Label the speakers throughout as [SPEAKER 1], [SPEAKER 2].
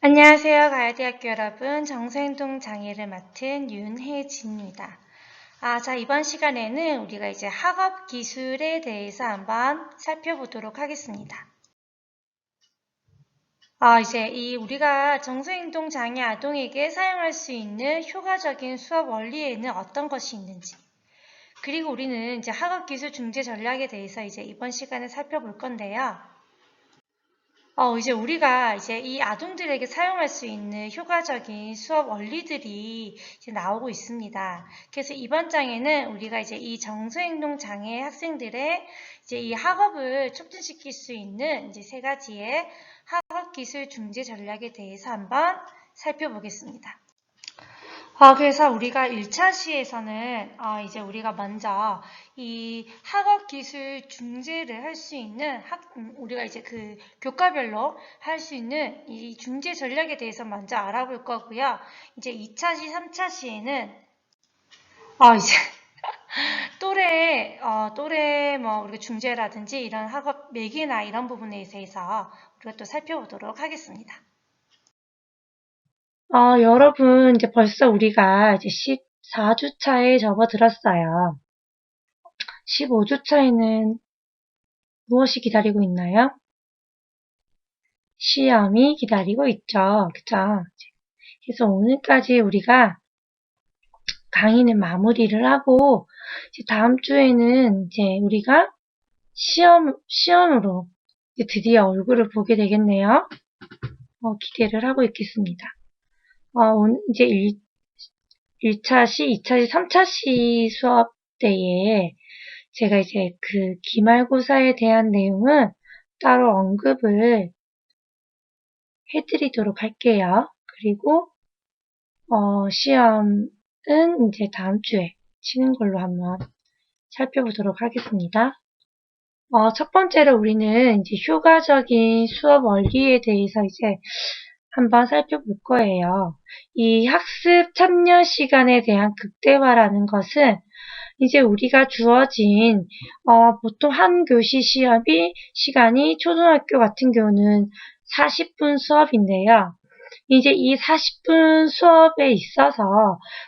[SPEAKER 1] 안녕하세요. 가야대학교 여러분. 정서행동 장애를 맡은 윤혜진입니다. 자, 이번 시간에는 우리가 이제 학업 기술에 대해서 한번 살펴보도록 하겠습니다. 이제 우리가 정서행동 장애 아동에게 사용할 수 있는 효과적인 수업 원리에는 어떤 것이 있는지, 그리고 우리는 이제 학업 기술 중재 전략에 대해서 이제 이번 시간에 살펴볼 건데요. 이제 우리가 이제 이 아동들에게 사용할 수 있는 효과적인 수업 원리들이 이제 나오고 있습니다. 그래서 이번 장에는 우리가 이제 이 정서행동 장애 학생들의 이제 이 학업을 촉진시킬 수 있는 이제 세 가지의 학업 기술 중재 전략에 대해서 한번 살펴보겠습니다. 그래서 우리가 1차 시에서는 이제 우리가 먼저 이 학업 기술 중재를 할 수 있는 우리가 이제 그 교과별로 할 수 있는 이 중재 전략에 대해서 먼저 알아볼 거고요. 이제 2차 시, 3차 시에는 이제 또래 뭐 우리가 중재라든지 이런 학업 매개나 이런 부분에 대해서 우리가 또 살펴보도록 하겠습니다. 여러분, 이제 벌써 우리가 이제 14주차에 접어들었어요. 15주차에는 무엇이 기다리고 있나요? 시험이 기다리고 있죠. 그쵸? 그래서 오늘까지 우리가 강의는 마무리를 하고, 이제 다음 주에는 이제 우리가 시험으로 이제 드디어 얼굴을 보게 되겠네요. 기대를 하고 있겠습니다. 오늘 이제 1차 시, 2차 시, 3차 시 수업 때에 제가 이제 그 기말고사에 대한 내용은 따로 언급을 해드리도록 할게요. 그리고 시험은 이제 다음 주에 치는 걸로 한번 살펴보도록 하겠습니다. 첫 번째로 우리는 이제 효과적인 수업 원리에 대해서 이제 한번 살펴볼 거예요. 이 학습 참여 시간에 대한 극대화라는 것은 이제 우리가 주어진 보통 한 교시 시간이 초등학교 같은 경우는 40분 수업인데요. 이제 이 40분 수업에 있어서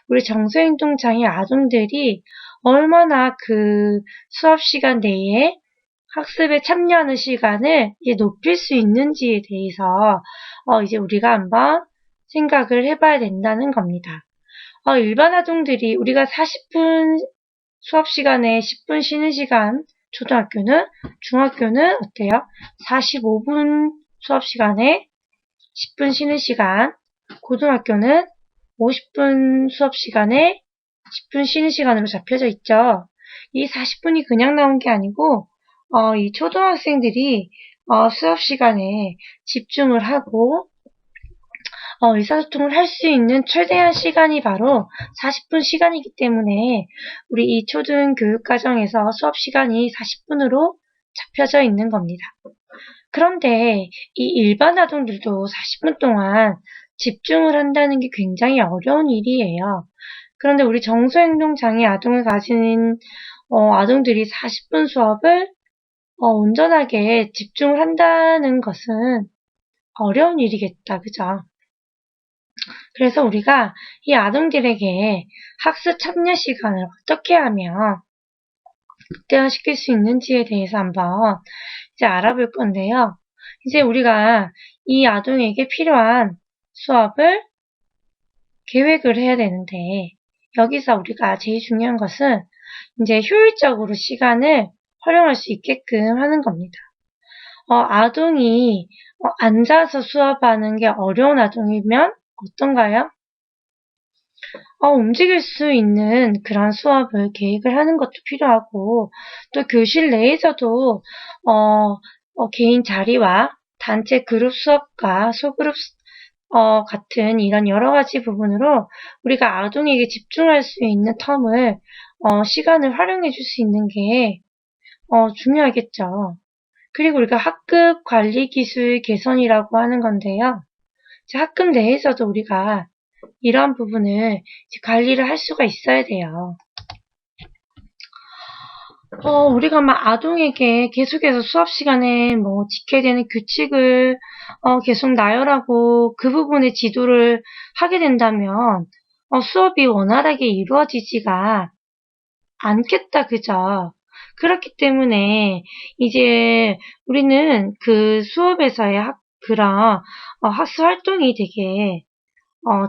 [SPEAKER 1] 우리 정서행동장애 아동들이 얼마나 그 수업 시간 내에 학습에 참여하는 시간을 이제 높일 수 있는지에 대해서 이제 우리가 한번 생각을 해봐야 된다는 겁니다. 일반 아동들이 우리가 40분 수업 시간에 10분 쉬는 시간, 초등학교는, 중학교는 어때요? 45분 수업 시간에 10분 쉬는 시간, 고등학교는 50분 수업 시간에 10분 쉬는 시간으로 잡혀져 있죠. 이 40분이 그냥 나온 게 아니고, 이 초등학생들이 수업 시간에 집중을 하고, 의사소통을 할 수 있는 최대한 시간이 바로 40분 시간이기 때문에 우리 이 초등 교육과정에서 수업 시간이 40분으로 잡혀져 있는 겁니다. 그런데 이 일반 아동들도 40분 동안 집중을 한다는 게 굉장히 어려운 일이에요. 그런데 우리 정서행동장애 아동을 가진 아동들이 40분 수업을 온전하게 집중을 한다는 것은 어려운 일이겠다. 그죠? 그래서 우리가 이 아동들에게 학습 참여 시간을 어떻게 하면 극대화시킬 수 있는지에 대해서 한번 이제 알아볼 건데요. 이제 우리가 이 아동에게 필요한 수업을 계획을 해야 되는데, 여기서 우리가 제일 중요한 것은 이제 효율적으로 시간을 활용할 수 있게끔 하는 겁니다. 아동이 앉아서 수업하는 게 어려운 아동이면 어떤가요? 움직일 수 있는 그런 수업을 계획을 하는 것도 필요하고, 또 교실 내에서도, 개인 자리와 단체 그룹 수업과 소그룹, 같은 이런 여러 가지 부분으로 우리가 아동에게 집중할 수 있는 텀을, 시간을 활용해 줄 수 있는 게, 중요하겠죠. 그리고 우리가 학급 관리 기술 개선이라고 하는 건데요. 학급 내에서도 우리가 이러한 부분을 관리를 할 수가 있어야 돼요. 우리가 막 아동에게 계속해서 수업 시간에 뭐 지켜야 되는 규칙을 계속 나열하고 그 부분에 지도를 하게 된다면 수업이 원활하게 이루어지지가 않겠다, 그죠? 그렇기 때문에 이제 우리는 그 수업에서의 그런 학습 활동이 되게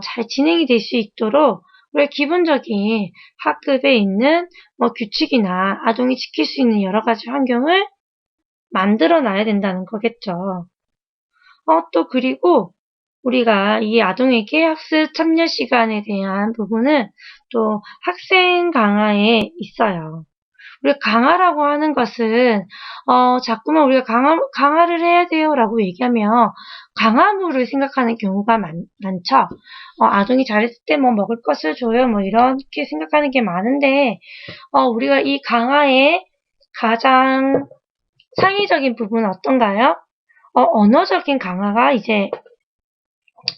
[SPEAKER 1] 잘 진행이 될 수 있도록 우리가 기본적인 학급에 있는 규칙이나 아동이 지킬 수 있는 여러 가지 환경을 만들어 놔야 된다는 거겠죠. 또 그리고 우리가 이 아동에게 학습 참여 시간에 대한 부분은 또 학생 강화에 있어요. 우리가 강화라고 하는 것은 자꾸만 우리가 강화를 해야 돼요라고 얘기하면 강화물을 생각하는 경우가 많죠. 아동이 잘했을 때 뭐 먹을 것을 줘요, 뭐 이렇게 생각하는 게 많은데 우리가 이 강화의 가장 상위적인 부분은 어떤가요? 언어적인 강화가 이제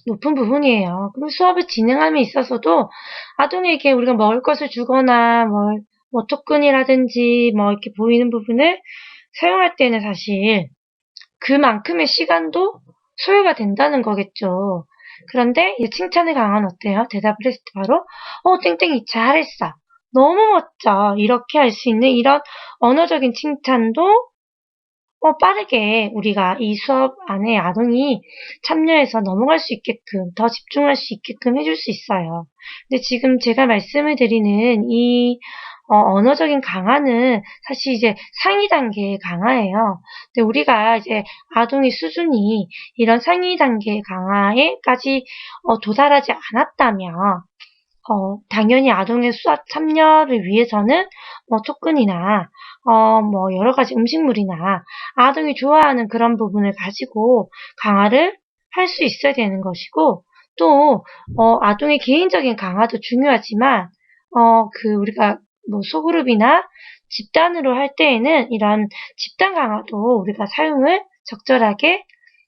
[SPEAKER 1] 높은 부분이에요. 그리고 수업을 진행함에 있어서도 아동에게 우리가 먹을 것을 주거나 뭐 토큰이라든지 뭐 이렇게 보이는 부분을 사용할 때는 사실 그만큼의 시간도 소요가 된다는 거겠죠. 그런데 이 칭찬의 강화는 어때요? 대답을 했을 때 바로 땡땡이 잘했어. 너무 멋져. 이렇게 할 수 있는 이런 언어적인 칭찬도 빠르게 우리가 이 수업 안에 아동이 참여해서 넘어갈 수 있게끔, 더 집중할 수 있게끔 해줄 수 있어요. 근데 지금 제가 말씀을 드리는 이 언어적인 강화는 사실 이제 상위 단계의 강화예요. 근데 우리가 이제 아동의 수준이 이런 상위 단계의 강화에까지 도달하지 않았다면 당연히 아동의 수업 참여를 위해서는 토큰이나 뭐 여러 가지 음식물이나 아동이 좋아하는 그런 부분을 가지고 강화를 할 수 있어야 되는 것이고, 또 아동의 개인적인 강화도 중요하지만 우리가 뭐 소그룹이나 집단으로 할 때에는 이런 집단 강화도 우리가 사용을 적절하게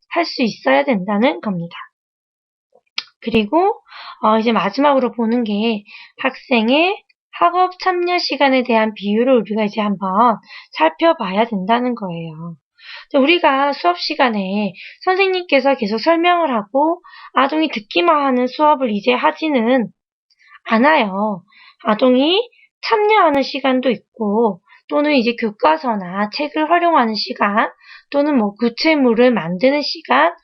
[SPEAKER 1] 할 수 있어야 된다는 겁니다. 그리고 이제 마지막으로 보는 게 학생의 학업 참여 시간에 대한 비율을 우리가 이제 한번 살펴봐야 된다는 거예요. 우리가 수업 시간에 선생님께서 계속 설명을 하고 아동이 듣기만 하는 수업을 이제 하지는 않아요. 아동이 참여하는 시간도 있고, 또는 이제 교과서나 책을 활용하는 시간, 또는 뭐 구체물을 만드는 시간,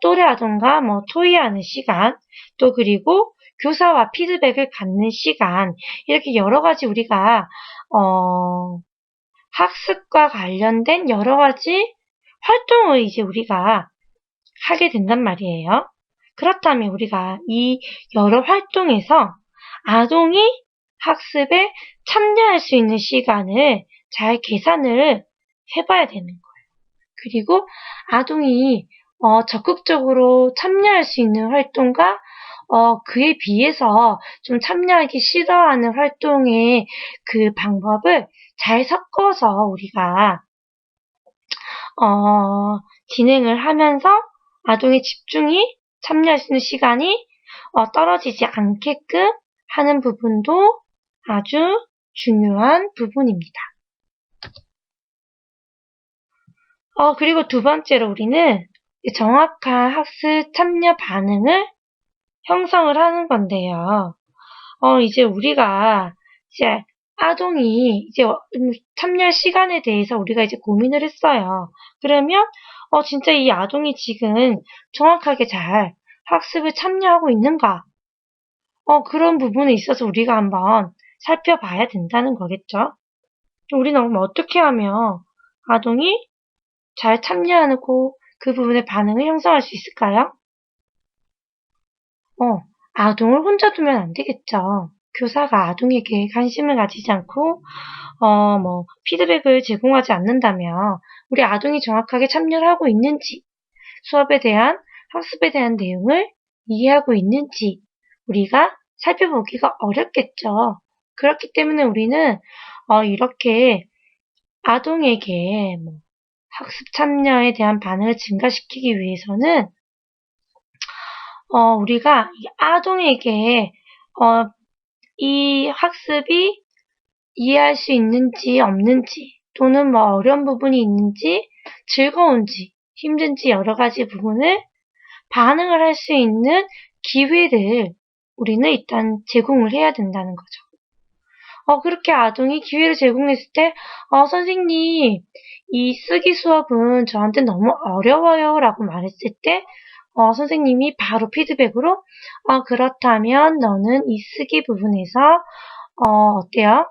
[SPEAKER 1] 또래 아동과 뭐 토의하는 시간, 또 그리고 교사와 피드백을 갖는 시간, 이렇게 여러 가지 우리가 학습과 관련된 여러 가지 활동을 이제 우리가 하게 된단 말이에요. 그렇다면 우리가 이 여러 활동에서 아동이 학습에 참여할 수 있는 시간을 잘 계산을 해봐야 되는 거예요. 그리고 아동이 적극적으로 참여할 수 있는 활동과 그에 비해서 좀 참여하기 싫어하는 활동의 그 방법을 잘 섞어서 우리가 진행을 하면서 아동의 집중이 참여할 수 있는 시간이 떨어지지 않게끔 하는 부분도 아주 중요한 부분입니다. 그리고 두 번째로 우리는 정확한 학습 참여 반응을 형성을 하는 건데요. 이제 우리가 이제 아동이 이제 참여 시간에 대해서 우리가 이제 고민을 했어요. 그러면 진짜 이 아동이 지금 정확하게 잘 학습을 참여하고 있는가? 그런 부분에 있어서 우리가 한번 살펴봐야 된다는 거겠죠. 우리는 그럼 어떻게 하면 아동이 잘 참여하고 그 부분의 반응을 형성할 수 있을까요? 아동을 혼자 두면 안 되겠죠. 교사가 아동에게 관심을 가지지 않고 뭐 피드백을 제공하지 않는다면 우리 아동이 정확하게 참여를 하고 있는지, 수업에 대한 학습에 대한 내용을 이해하고 있는지 우리가 살펴보기가 어렵겠죠. 그렇기 때문에 우리는 이렇게 아동에게 뭐 학습 참여에 대한 반응을 증가시키기 위해서는 우리가 이 아동에게 이 학습이 이해할 수 있는지 없는지, 또는 뭐 어려운 부분이 있는지 즐거운지 힘든지 여러 가지 부분을 반응을 할 수 있는 기회를 우리는 일단 제공을 해야 된다는 거죠. 그렇게 아동이 기회를 제공했을 때, 선생님, 이 쓰기 수업은 저한테 너무 어려워요 라고 말했을 때, 선생님이 바로 피드백으로, 그렇다면 너는 이 쓰기 부분에서, 어때요?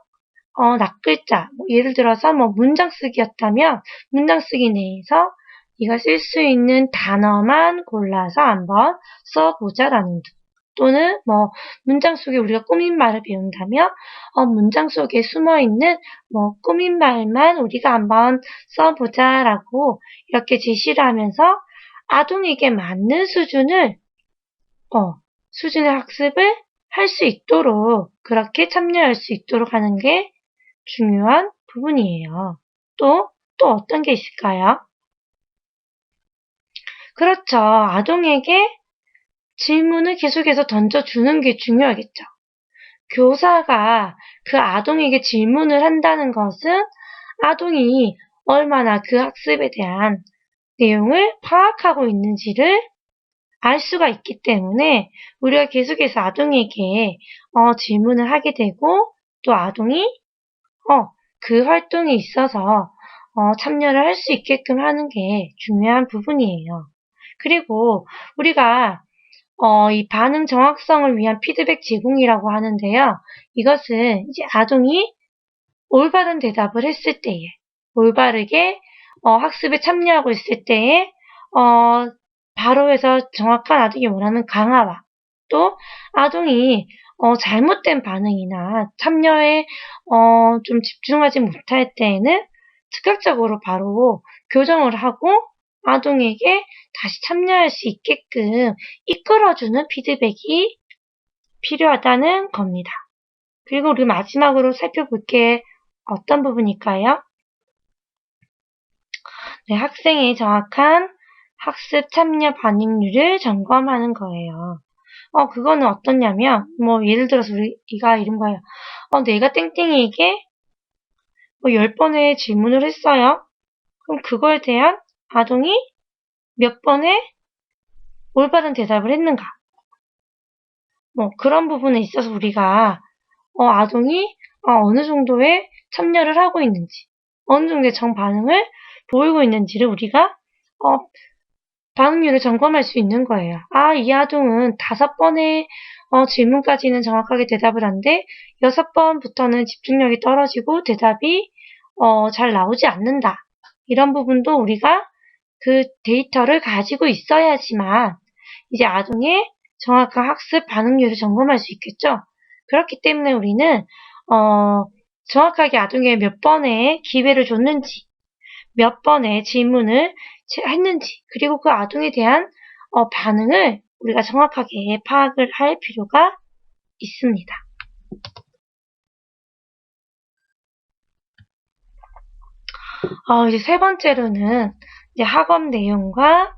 [SPEAKER 1] 낱글자, 예를 들어서 문장 쓰기였다면, 문장 쓰기 내에서 네가 쓸 수 있는 단어만 골라서 한번 써보자라는 둥. 또는 문장 속에 우리가 꾸민말을 배운다면 문장 속에 숨어있는 꾸민 말만 우리가 한번 써보자라고 이렇게 제시를 하면서 아동에게 맞는 수준의 학습을 할 수 있도록 그렇게 참여할 수 있도록 하는 게 중요한 부분이에요. 또 어떤 게 있을까요? 그렇죠. 아동에게 질문을 계속해서 던져주는 게 중요하겠죠. 교사가 그 아동에게 질문을 한다는 것은 아동이 얼마나 그 학습에 대한 내용을 파악하고 있는지를 알 수가 있기 때문에 우리가 계속해서 아동에게 질문을 하게 되고 또 아동이 그 활동에 있어서 참여를 할 수 있게끔 하는 게 중요한 부분이에요. 그리고 우리가 이 반응 정확성을 위한 피드백 제공이라고 하는데요. 이것은 이제 아동이 올바른 대답을 했을 때에, 올바르게 학습에 참여하고 있을 때에 바로 해서 정확한 아동이 원하는 강화와 또 아동이 잘못된 반응이나 참여에 좀 집중하지 못할 때에는 즉각적으로 바로 교정을 하고 아동에게 다시 참여할 수 있게끔 이끌어주는 피드백이 필요하다는 겁니다. 그리고 우리 마지막으로 살펴볼 게 어떤 부분일까요? 네, 학생의 정확한 학습 참여 반응률을 점검하는 거예요. 그거는 어떠냐면, 예를 들어서 우리가 이런 거예요. 내가 땡땡이에게 10번의 질문을 했어요. 그럼 그거에 대한 아동이 몇 번의 올바른 대답을 했는가? 그런 부분에 있어서 우리가 아동이 어느 정도의 참여를 하고 있는지, 어느 정도의 정반응을 보이고 있는지를 우리가 반응률을 점검할 수 있는 거예요. 이 아동은 5번의 질문까지는 정확하게 대답을 하는데 6번부터는 집중력이 떨어지고 대답이 잘 나오지 않는다. 이런 부분도 우리가 그 데이터를 가지고 있어야지만 이제 아동의 정확한 학습 반응률을 점검할 수 있겠죠. 그렇기 때문에 우리는 정확하게 아동에게 몇 번의 기회를 줬는지, 몇 번의 질문을 했는지, 그리고 그 아동에 대한 반응을 우리가 정확하게 파악을 할 필요가 있습니다. 이제 세 번째로는 이제 학업 내용과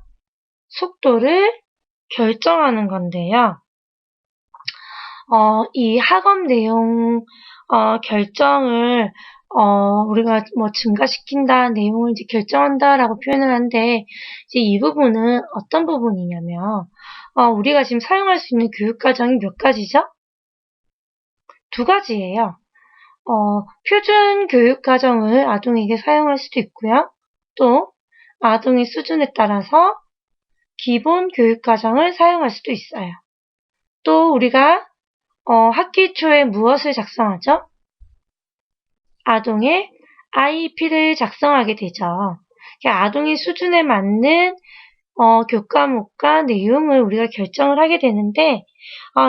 [SPEAKER 1] 속도를 결정하는 건데요. 이 학업 내용 결정을 우리가 증가시킨다, 내용을 이제 결정한다라고 표현을 하는데, 이제 이 부분은 어떤 부분이냐면, 우리가 지금 사용할 수 있는 교육과정이 몇 가지죠? 2가지예요. 표준 교육과정을 아동에게 사용할 수도 있고요. 또, 아동의 수준에 따라서 기본 교육과정을 사용할 수도 있어요. 또, 우리가 학기 초에 무엇을 작성하죠? 아동의 IEP를 작성하게 되죠. 아동의 수준에 맞는 교과목과 내용을 우리가 결정을 하게 되는데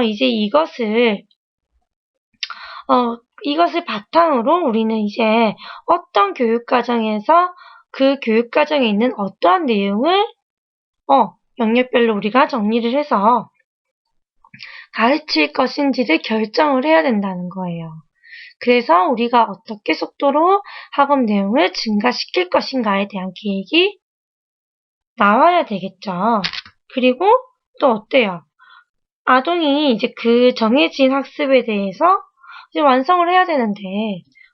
[SPEAKER 1] 이제 이것을 바탕으로 우리는 이제 어떤 교육과정에서 그 교육과정에 있는 어떠한 내용을 영역별로 우리가 정리를 해서 가르칠 것인지를 결정을 해야 된다는 거예요. 그래서 우리가 어떻게 속도로 학업 내용을 증가시킬 것인가에 대한 계획이 나와야 되겠죠. 그리고 또 어때요? 아동이 이제 그 정해진 학습에 대해서 이제 완성을 해야 되는데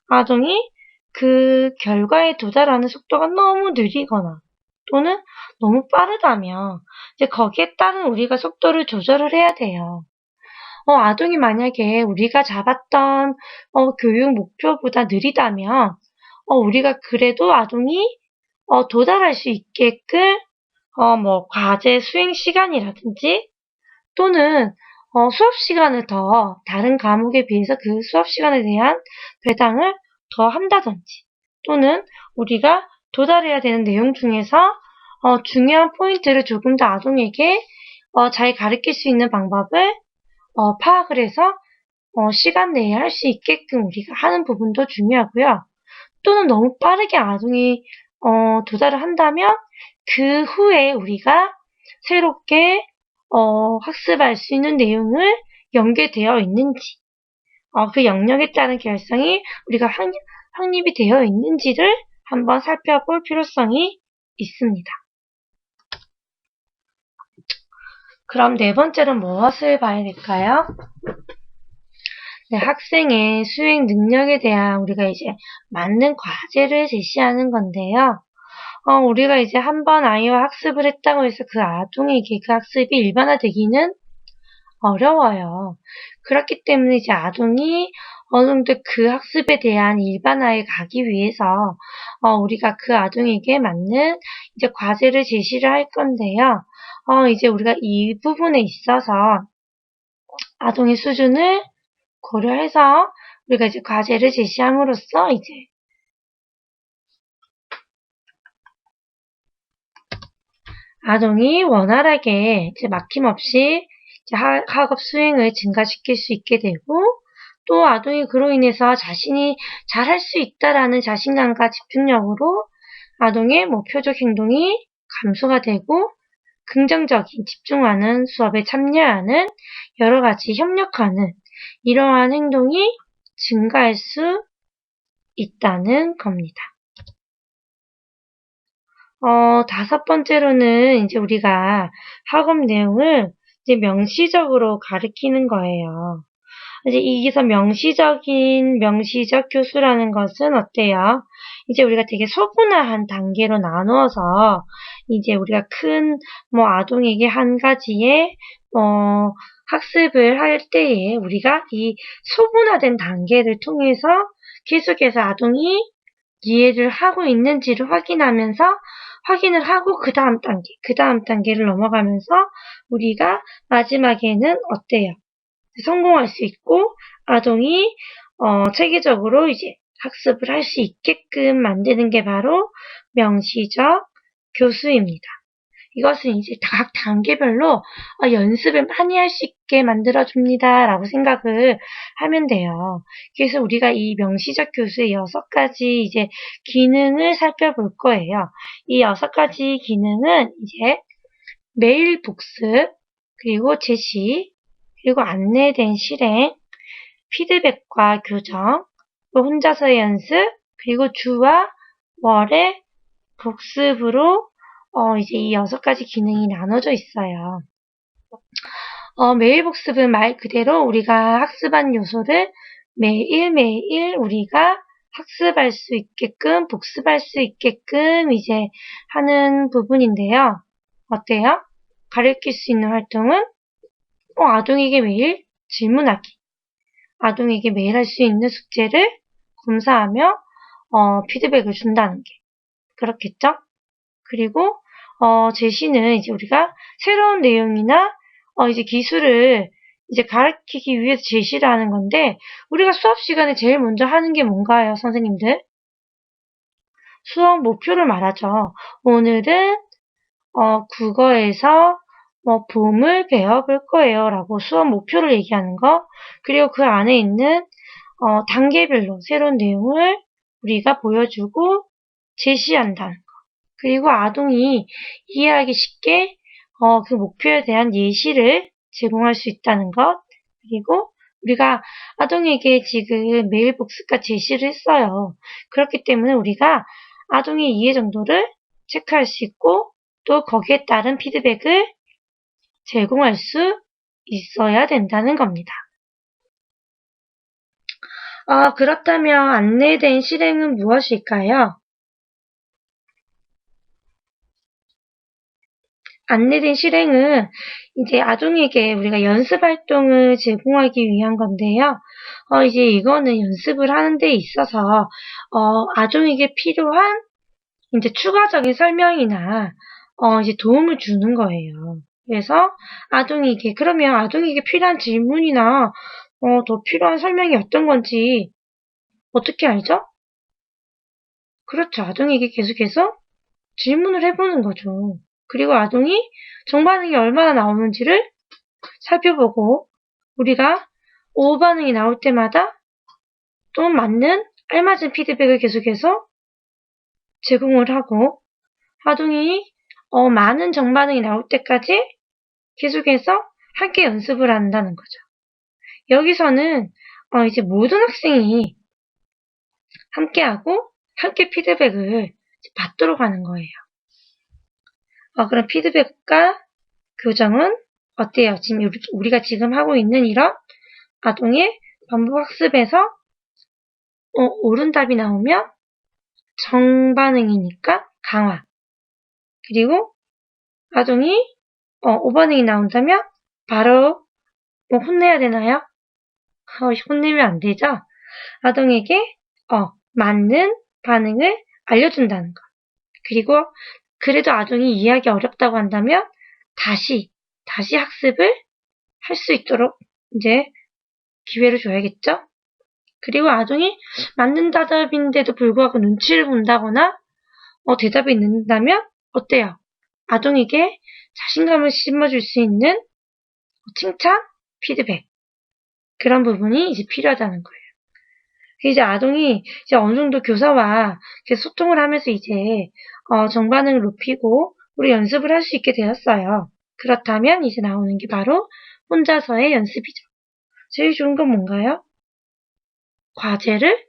[SPEAKER 1] 아동이 그 결과에 도달하는 속도가 너무 느리거나 또는 너무 빠르다면 이제 거기에 따른 우리가 속도를 조절을 해야 돼요. 아동이 만약에 우리가 잡았던 교육 목표보다 느리다면 우리가 그래도 아동이 도달할 수 있게끔 뭐 과제 수행 시간이라든지 또는 수업 시간을 더 다른 과목에 비해서 그 수업 시간에 대한 배당을 더 한다든지 또는 우리가 도달해야 되는 내용 중에서 중요한 포인트를 조금 더 아동에게 잘 가르칠 수 있는 방법을 파악을 해서 시간 내에 할 수 있게끔 우리가 하는 부분도 중요하고요. 또는 너무 빠르게 아동이 도달을 한다면 그 후에 우리가 새롭게 학습할 수 있는 내용을 연계되어 있는지 그 영역에 따른 결성이 우리가 확립이 되어 있는지를 한번 살펴볼 필요성이 있습니다. 그럼 네 번째로 무엇을 봐야 될까요? 네, 학생의 수행 능력에 대한 우리가 이제 맞는 과제를 제시하는 건데요. 우리가 이제 한번 아이와 학습을 했다고 해서 그 아동에게 그 학습이 일반화되기는 어려워요. 그렇기 때문에 이제 아동이 어느 정도 그 학습에 대한 일반화에 가기 위해서 우리가 그 아동에게 맞는 이제 과제를 제시를 할 건데요. 이제 우리가 이 부분에 있어서 아동의 수준을 고려해서 우리가 이제 과제를 제시함으로써 이제 아동이 원활하게 이제 막힘없이 이제 학업 수행을 증가시킬 수 있게 되고 또 아동이 그로 인해서 자신이 잘할 수 있다라는 자신감과 집중력으로 아동의 표적 행동이 감소가 되고 긍정적인 집중하는 수업에 참여하는 여러 가지 협력하는 이러한 행동이 증가할 수 있다는 겁니다. 다섯 번째로는 이제 우리가 학업 내용을 이제 명시적으로 가르치는 거예요. 이제 여기서 명시적 교수라는 것은 어때요? 이제 우리가 되게 소분화한 단계로 나누어서 이제 우리가 큰 아동에게 한 가지의 학습을 할 때에 우리가 이 소분화된 단계를 통해서 계속해서 아동이 이해를 하고 있는지를 확인을 하고 그 다음 단계를 넘어가면서 우리가 마지막에는 어때요? 성공할 수 있고 아동이 체계적으로 이제 학습을 할 수 있게끔 만드는 게 바로 명시적 교수입니다. 이것은 이제 각 단계별로 연습을 많이 할 수 있게 만들어줍니다. 라고 생각을 하면 돼요. 그래서 우리가 이 명시적 교수의 6가지 이제 기능을 살펴볼 거예요. 이 6가지 기능은 이제 매일 복습, 그리고 제시, 그리고 안내된 실행, 피드백과 교정, 혼자서의 연습, 그리고 주와 월의 복습으로 이제 이 6가지 기능이 나눠져 있어요. 매일 복습은 말 그대로 우리가 학습한 요소를 매일매일 우리가 학습할 수 있게끔, 복습할 수 있게끔 이제 하는 부분인데요. 어때요? 가르칠 수 있는 활동은 아동에게 매일 질문하기, 아동에게 매일 할 수 있는 숙제를 검사하며 피드백을 준다는 게 그렇겠죠? 그리고 제시는 이제 우리가 새로운 내용이나 이제 기술을 이제 가르치기 위해서 제시를 하는 건데 우리가 수업 시간에 제일 먼저 하는 게 뭔가요, 선생님들? 수업 목표를 말하죠. 오늘은 국어에서 봄을 배워볼 거예요. 라고 수업 목표를 얘기하는 거. 그리고 그 안에 있는 단계별로 새로운 내용을 우리가 보여주고 제시한다는 거. 그리고 아동이 이해하기 쉽게 그 목표에 대한 예시를 제공할 수 있다는 것. 그리고 우리가 아동에게 지금 매일 복습과 제시를 했어요. 그렇기 때문에 우리가 아동의 이해 정도를 체크할 수 있고 또 거기에 따른 피드백을 제공할 수 있어야 된다는 겁니다. 그렇다면 안내된 실행은 무엇일까요? 안내된 실행은 이제 아동에게 우리가 연습 활동을 제공하기 위한 건데요. 이제 이거는 연습을 하는 데 있어서, 아동에게 필요한 이제 추가적인 설명이나, 이제 도움을 주는 거예요. 그래서 그러면 아동에게 필요한 질문이나, 더 필요한 설명이 어떤 건지 어떻게 알죠? 그렇죠. 아동에게 계속해서 질문을 해보는 거죠. 그리고 아동이 정반응이 얼마나 나오는지를 살펴보고 우리가 오반응이 나올 때마다 또 알맞은 피드백을 계속해서 제공을 하고 아동이 많은 정반응이 나올 때까지 계속해서 함께 연습을 한다는 거죠. 여기서는 이제 모든 학생이 함께하고 함께 피드백을 받도록 하는 거예요. 그럼 피드백과 교정은 어때요? 지금 우리가 지금 하고 있는 이런 아동의 반복 학습에서 옳은 답이 나오면 정반응이니까 강화. 그리고 아동이 오반응이 나온다면 바로 혼내야 되나요? 혼내면 안 되죠? 아동에게 맞는 반응을 알려준다는 거. 그리고 그래도 아동이 이해하기 어렵다고 한다면 다시 학습을 할 수 있도록 이제 기회를 줘야겠죠? 그리고 아동이 맞는 대답인데도 불구하고 눈치를 본다거나 대답이 늦는다면 어때요? 아동에게 자신감을 심어줄 수 있는 칭찬, 피드백 그런 부분이 이제 필요하다는 거예요. 이제 아동이 이제 어느 정도 교사와 소통을 하면서 이제 정반응을 높이고 우리 연습을 할 수 있게 되었어요. 그렇다면 이제 나오는 게 바로 혼자서의 연습이죠. 제일 좋은 건 뭔가요? 과제를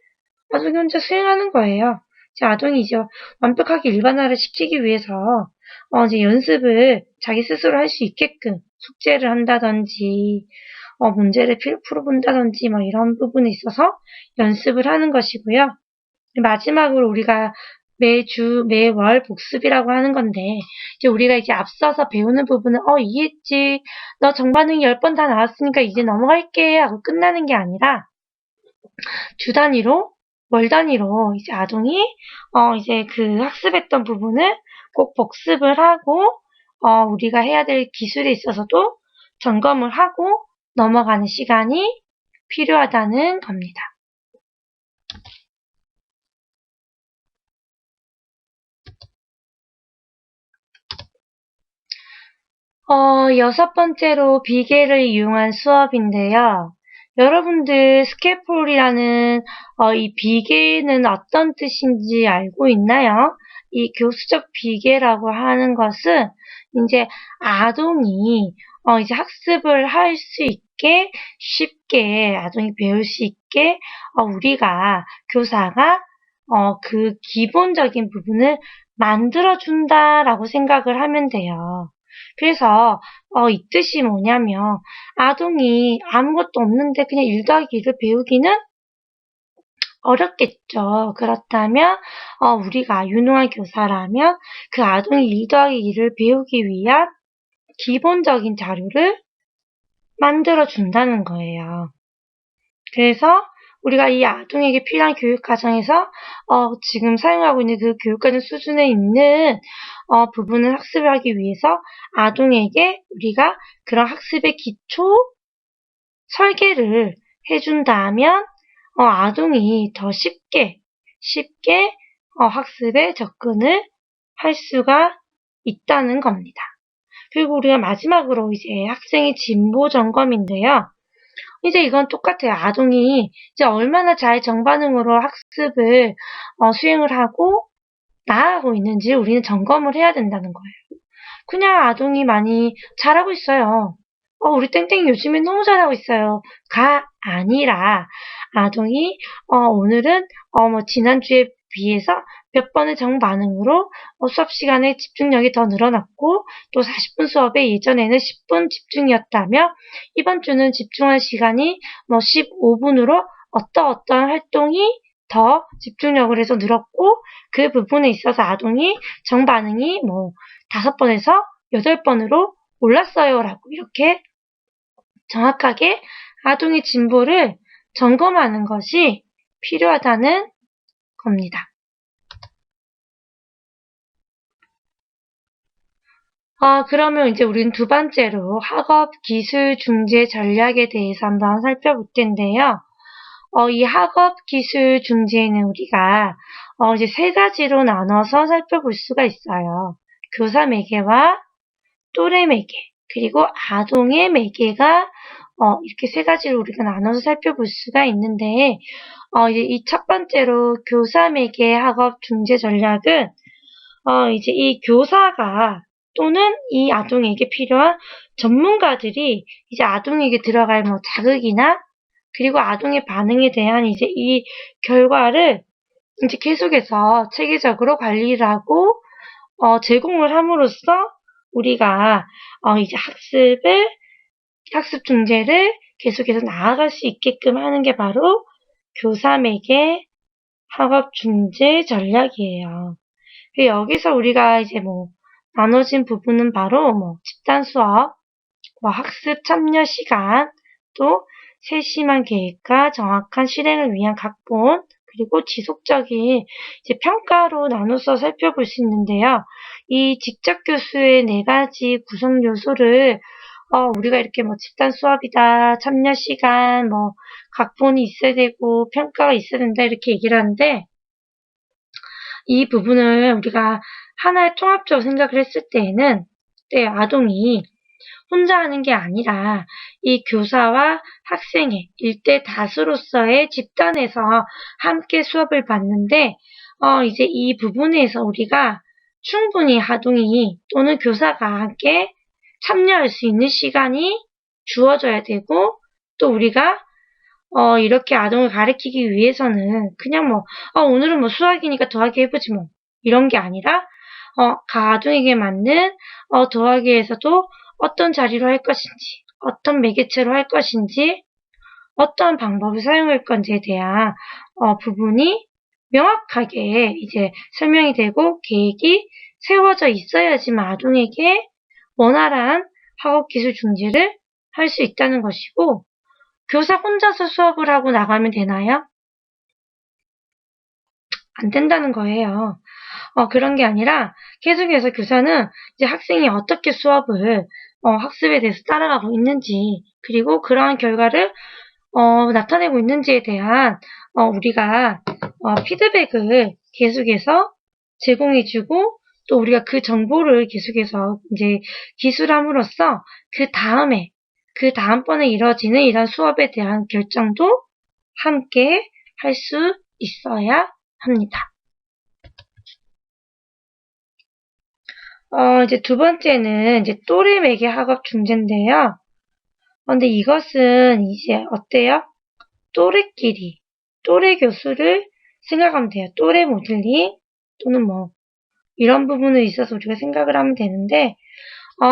[SPEAKER 1] 아동이 혼자 수행하는 거예요. 이제 아동이 이제 완벽하게 일반화를 시키기 위해서 이제 연습을 자기 스스로 할 수 있게끔 숙제를 한다든지 문제를 풀어본다든지 이런 부분에 있어서 연습을 하는 것이고요. 마지막으로 우리가 매월 복습이라고 하는 건데, 이제 우리가 이제 앞서서 배우는 부분은, 이해했지. 너 정반응이 10번 다 나왔으니까 이제 넘어갈게. 하고 끝나는 게 아니라, 주 단위로, 월 단위로 이제 아동이, 이제 그 학습했던 부분을 꼭 복습을 하고, 우리가 해야 될 기술에 있어서도 점검을 하고 넘어가는 시간이 필요하다는 겁니다. 여섯 번째로 비계를 이용한 수업인데요. 여러분들 스캐폴이라는 이 비계는 어떤 뜻인지 알고 있나요? 이 교수적 비계라고 하는 것은 이제 아동이 이제 학습을 할 수 있게 쉽게 아동이 배울 수 있게 우리가 교사가 그 기본적인 부분을 만들어준다라고 생각을 하면 돼요. 그래서 이 뜻이 뭐냐면 아동이 아무것도 없는데 그냥 1 더하기 1을 배우기는 어렵겠죠. 그렇다면 우리가 유능한 교사라면 그 아동이 1 더하기 1을 배우기 위한 기본적인 자료를 만들어 준다는 거예요. 그래서 우리가 이 아동에게 필요한 교육 과정에서 지금 사용하고 있는 그 교육 과정 수준에 있는 부분을 학습을 하기 위해서 아동에게 우리가 그런 학습의 기초 설계를 해준다면 아동이 더 쉽게 학습에 접근을 할 수가 있다는 겁니다. 그리고 우리가 마지막으로 이제 학생의 진보 점검인데요. 이제 이건 똑같아요. 아동이 이제 얼마나 잘 정반응으로 학습을 수행을 하고 나아가고 있는지 우리는 점검을 해야 된다는 거예요. 그냥 아동이 많이 잘하고 있어요. 우리 땡땡이 요즘에 너무 잘하고 있어요. 가 아니라 아동이 오늘은 지난주에 비해서 몇 번의 정반응으로 수업 시간에 집중력이 더 늘어났고 또 40분 수업에 예전에는 10분 집중이었다며 이번 주는 집중할 시간이 15분으로 어떤 활동이 더 집중력을 해서 늘었고 그 부분에 있어서 아동이 정반응이 5번에서 8번으로 올랐어요 라고 이렇게 정확하게 아동의 진보를 점검하는 것이 필요하다는 겁니다. 그러면 이제 우리는 두 번째로 학업 기술 중재 전략에 대해서 한번 살펴볼 텐데요. 이 학업 기술 중재는 우리가 이제 세 가지로 나눠서 살펴볼 수가 있어요. 교사 매개와 또래 매개, 그리고 아동의 매개가 이렇게 세 가지로 우리가 나눠서 살펴볼 수가 있는데, 이제 이 첫 번째로 교사 매개 학업 중재 전략은 이제 이 교사가 또는 이 아동에게 필요한 전문가들이 이제 아동에게 들어갈 뭐 자극이나 그리고 아동의 반응에 대한 이제 이 결과를 이제 계속해서 체계적으로 관리를 하고 제공을 함으로써 우리가 이제 학습 중재를 계속해서 나아갈 수 있게끔 하는 게 바로 교사에게 학업 중재 전략이에요. 여기서 우리가 이제 뭐 나눠진 부분은 바로 뭐 집단 수업, 뭐 학습 참여 시간, 또 세심한 계획과 정확한 실행을 위한 각본, 그리고 지속적인 이제 평가로 나눠서 살펴볼 수 있는데요. 이 직접 교수의 네 가지 구성 요소를 우리가 이렇게 뭐 집단 수업이다, 참여 시간, 뭐 각본이 있어야 되고 평가가 있어야 된다 이렇게 얘기를 하는데 이 부분을 우리가 하나의 통합적으로 생각을 했을 때에는 아동이 혼자 하는 게 아니라 이 교사와 학생의 일대 다수로서의 집단에서 함께 수업을 받는데 이제 이 부분에서 우리가 충분히 아동이 또는 교사가 함께 참여할 수 있는 시간이 주어져야 되고 또 우리가 이렇게 아동을 가르치기 위해서는 그냥 뭐 오늘은 뭐 수학이니까 더하기 해보지 뭐 이런 게 아니라 아동에게 맞는 더하기에서도 어떤 자리로 할 것인지, 어떤 매개체로 할 것인지, 어떤 방법을 사용할 건지에 대한 부분이 명확하게 이제 설명이 되고 계획이 세워져 있어야지만 아동에게 원활한 학업 기술 중재를 할 수 있다는 것이고, 교사 혼자서 수업을 하고 나가면 되나요? 안 된다는 거예요. 그런 게 아니라 계속해서 교사는 이제 학생이 어떻게 수업을 학습에 대해서 따라가고 있는지 그리고 그러한 결과를 나타내고 있는지에 대한 우리가 피드백을 계속해서 제공해주고 또 우리가 그 정보를 계속해서 이제 기술함으로써 그 다음번에 이뤄지는 이런 수업에 대한 결정도 함께 할 수 있어야 합니다. 이제 두 번째는 이제 또래 매개 학업 중재인데요. 근데 이것은 이제 어때요? 또래끼리, 또래 교수를 생각하면 돼요. 또래 모델링 또는 뭐 이런 부분에 있어서 우리가 생각을 하면 되는데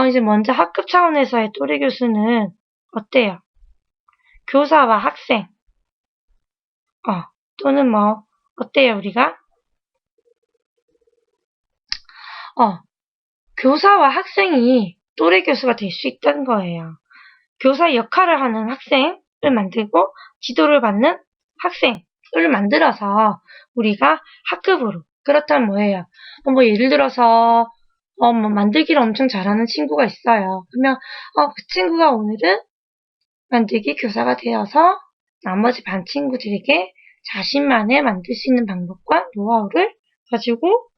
[SPEAKER 1] 이제 먼저 학급 차원에서의 또래 교수는 어때요? 교사와 학생 또는 뭐 어때요 우리가? 교사와 학생이 또래 교수가 될 수 있다는 거예요. 교사 역할을 하는 학생을 만들고 지도를 받는 학생을 만들어서 우리가 학급으로 그렇다면 뭐예요? 뭐 예를 들어서 뭐 만들기를 엄청 잘하는 친구가 있어요. 그러면 그 친구가 오늘은 만들기 교사가 되어서 나머지 반 친구들에게 자신만의 만들 수 있는 방법과 노하우를 가지고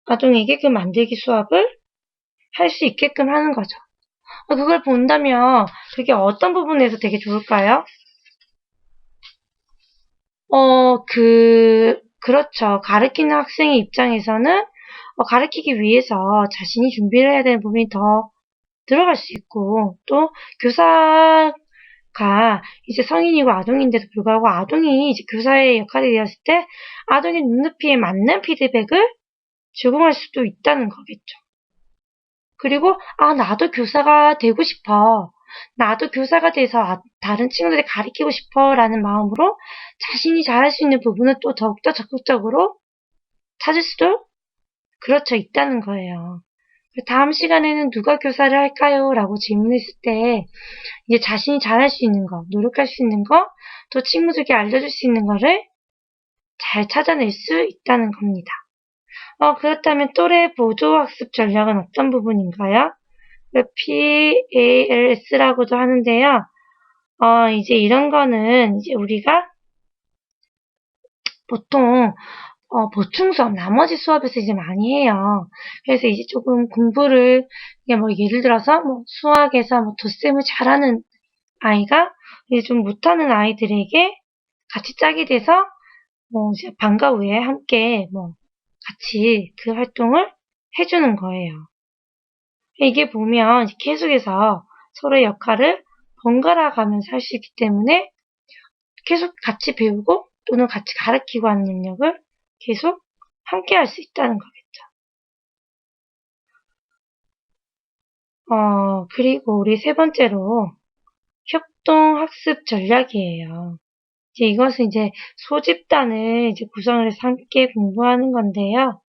[SPEAKER 1] 아동에게 그 만들기 수업을 할 수 있게끔 하는 거죠. 그걸 본다면 그게 어떤 부분에서 되게 좋을까요? 그렇죠. 가르치는 학생의 입장에서는 가르치기 위해서 자신이 준비를 해야 되는 부분이 더 들어갈 수 있고 또 교사가 이제 성인이고 아동인데도 불구하고 아동이 이제 교사의 역할이 되었을 때 아동의 눈높이에 맞는 피드백을 제공할 수도 있다는 거겠죠. 그리고 나도 교사가 되고 싶어. 나도 교사가 돼서 다른 친구들을 가르치고 싶어 라는 마음으로 자신이 잘할 수 있는 부분을 또 더욱더 적극적으로 찾을 수도 그렇죠 있다는 거예요. 다음 시간에는 누가 교사를 할까요? 라고 질문했을 때 이제 자신이 잘할 수 있는 거, 노력할 수 있는 거, 또 친구들에게 알려줄 수 있는 거를 잘 찾아낼 수 있다는 겁니다. 그렇다면 또래 보조학습 전략은 어떤 부분인가요? PALS라고도 하는데요. 이제 이런 거는 이제 우리가 보통 보충 수업, 나머지 수업에서 이제 많이 해요. 그래서 이제 조금 공부를, 그냥 뭐 예를 들어서 뭐 수학에서 뭐 덧셈을 잘하는 아이가 이제 좀 못하는 아이들에게 같이 짝이 돼서 뭐 이제 방과 후에 함께 뭐 같이 그 활동을 해주는 거예요. 이게 보면 계속해서 서로의 역할을 번갈아 가면서 할 수 있기 때문에 계속 같이 배우고 또는 같이 가르치고 하는 능력을 계속 함께 할 수 있다는 거겠죠. 그리고 우리 세 번째로 협동학습 전략이에요. 이것은 이제 소집단을 이제 구성을 해서 함께 공부하는 건데요.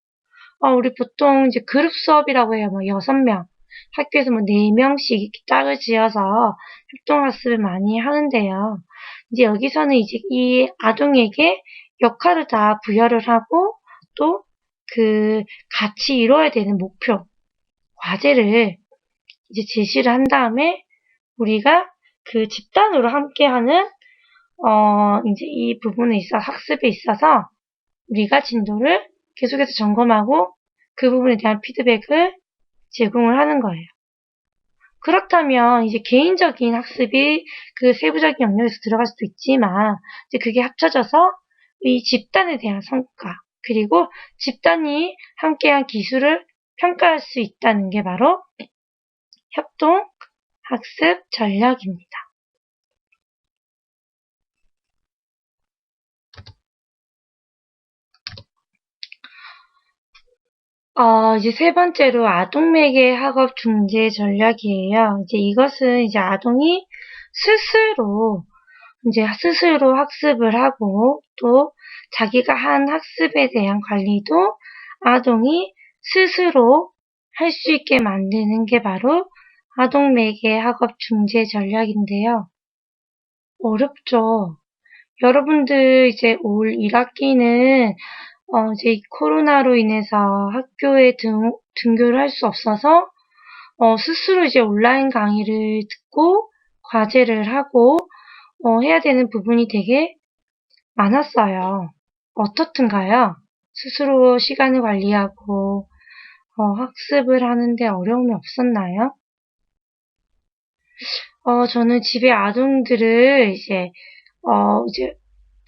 [SPEAKER 1] 우리 보통 이제 그룹 수업이라고 해요. 뭐 6명. 학교에서 뭐 4명씩 이렇게 짝을 지어서 협동학습을 많이 하는데요. 이제 여기서는 이제 이 아동에게 역할을 다 부여를 하고 또 그 같이 이뤄야 되는 목표, 과제를 이제 제시를 한 다음에 우리가 그 집단으로 함께하는 이제 이 부분에 있어 학습에 있어서 우리가 진도를 계속해서 점검하고 그 부분에 대한 피드백을 제공을 하는 거예요. 그렇다면 이제 개인적인 학습이 그 세부적인 영역에서 들어갈 수도 있지만 이제 그게 합쳐져서 이 집단에 대한 성과 그리고 집단이 함께한 기술을 평가할 수 있다는 게 바로 협동 학습 전략입니다. 이제 세 번째로 아동매개 학업 중재 전략이에요. 이제 이것은 이제 아동이 스스로 학습을 하고 또 자기가 한 학습에 대한 관리도 아동이 스스로 할 수 있게 만드는 게 바로 아동매개 학업 중재 전략인데요. 어렵죠. 여러분들 이제 올 1학기는 이제 코로나로 인해서 학교에 등교를 할 수 없어서 스스로 이제 온라인 강의를 듣고 과제를 하고 해야 되는 부분이 되게 많았어요. 어떻든가요? 스스로 시간을 관리하고 학습을 하는데 어려움이 없었나요? 저는 집에 아동들을 이제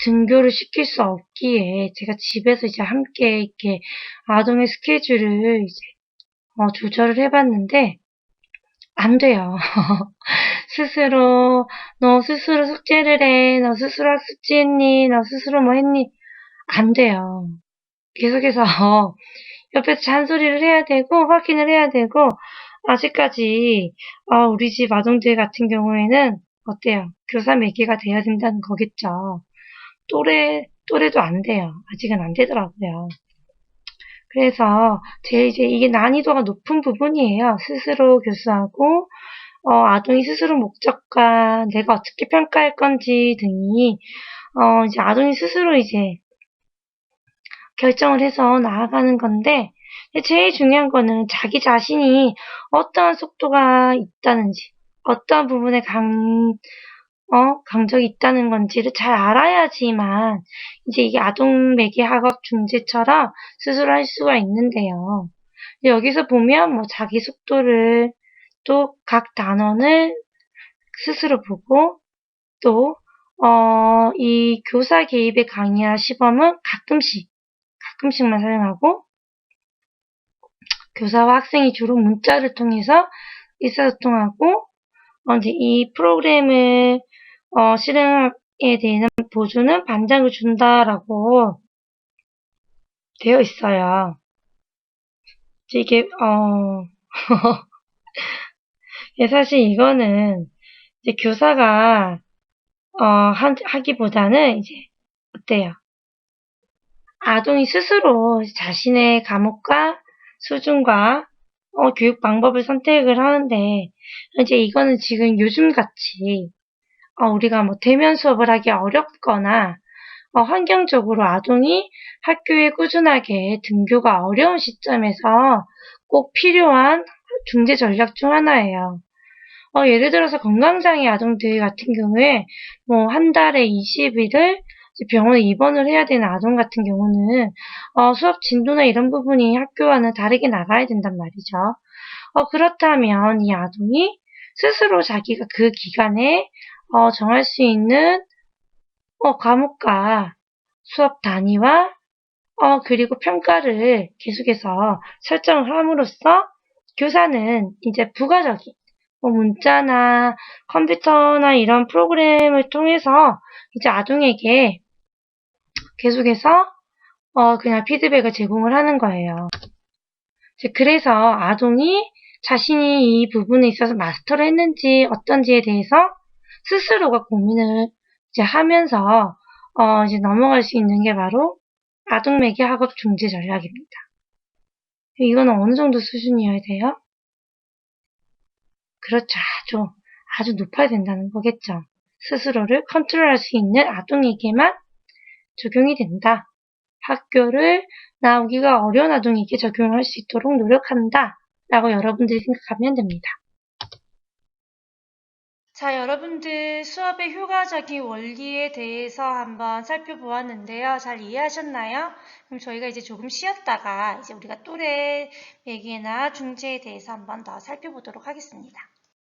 [SPEAKER 1] 등교를 시킬 수 없기에 제가 집에서 이제 함께 이렇게 아동의 스케줄을 이제 조절을 해봤는데 안 돼요. 너 스스로 숙제를 해, 너 스스로 학습지 했니, 너 스스로 뭐 했니? 안 돼요. 계속해서 옆에서 잔소리를 해야 되고 확인을 해야 되고 아직까지 우리 집 아동들 같은 경우에는 어때요? 교사 매개가 돼야 된다는 거겠죠. 또래도 안 돼요. 아직은 안 되더라고요. 그래서 이제 이게 난이도가 높은 부분이에요. 스스로 교수하고 아동이 스스로 목적과 내가 어떻게 평가할 건지 등이 이제 아동이 스스로 이제 결정을 해서 나아가는 건데 제일 중요한 거는 자기 자신이 어떠한 속도가 있다는지 어떠한 부분에 강적이 있다는 건지를 잘 알아야지만 이제 이게 아동 매개 학업 중재처럼 스스로 할 수가 있는데요. 여기서 보면 뭐 자기 속도를 또 각 단원을 스스로 보고 또 이 교사 개입의 강의와 시범은 가끔씩만 사용하고 교사와 학생이 주로 문자를 통해서 의사소통하고 이제 이 프로그램을 실행에 대한 보조는 반장을 준다라고 되어 있어요. 이게 사실 이거는 이제 교사가 하기보다는 이제 어때요? 아동이 스스로 자신의 과목과 수준과 교육 방법을 선택을 하는데, 이제 이거는 지금 요즘같이, 우리가 뭐 대면 수업을 하기 어렵거나, 환경적으로 아동이 학교에 꾸준하게 등교가 어려운 시점에서 꼭 필요한 중재 전략 중 하나예요. 예를 들어서 건강장애 아동들 같은 경우에 뭐 한 달에 20일을 병원에 입원을 해야 되는 아동 같은 경우는 수업 진도나 이런 부분이 학교와는 다르게 나가야 된단 말이죠. 그렇다면 이 아동이 스스로 자기가 그 기간에 정할 수 있는 과목과 수업 단위와 그리고 평가를 계속해서 설정을 함으로써 교사는 이제 부가적인 뭐 문자나 컴퓨터나 이런 프로그램을 통해서 이제 아동에게 계속해서 그냥 피드백을 제공을 하는 거예요. 그래서 아동이 자신이 이 부분에 있어서 마스터를 했는지 어떤지에 대해서 스스로가 고민을 이제 하면서 이제 넘어갈 수 있는 게 바로 아동매개 학업 중재 전략입니다. 이거는 어느 정도 수준이어야 돼요? 그렇죠. 아주 높아야 된다는 거겠죠. 스스로를 컨트롤할 수 있는 아동에게만 적용이 된다. 학교를 나오기가 어려운 아동에게 적용할 수 있도록 노력한다. 라고 여러분들이 생각하면 됩니다. 자, 여러분들 수업의 효과적인 원리에 대해서 한번 살펴보았는데요. 잘 이해하셨나요? 그럼 저희가 이제 조금 쉬었다가 이제 우리가 또래 매개나 중재에 대해서 한번 더 살펴보도록 하겠습니다.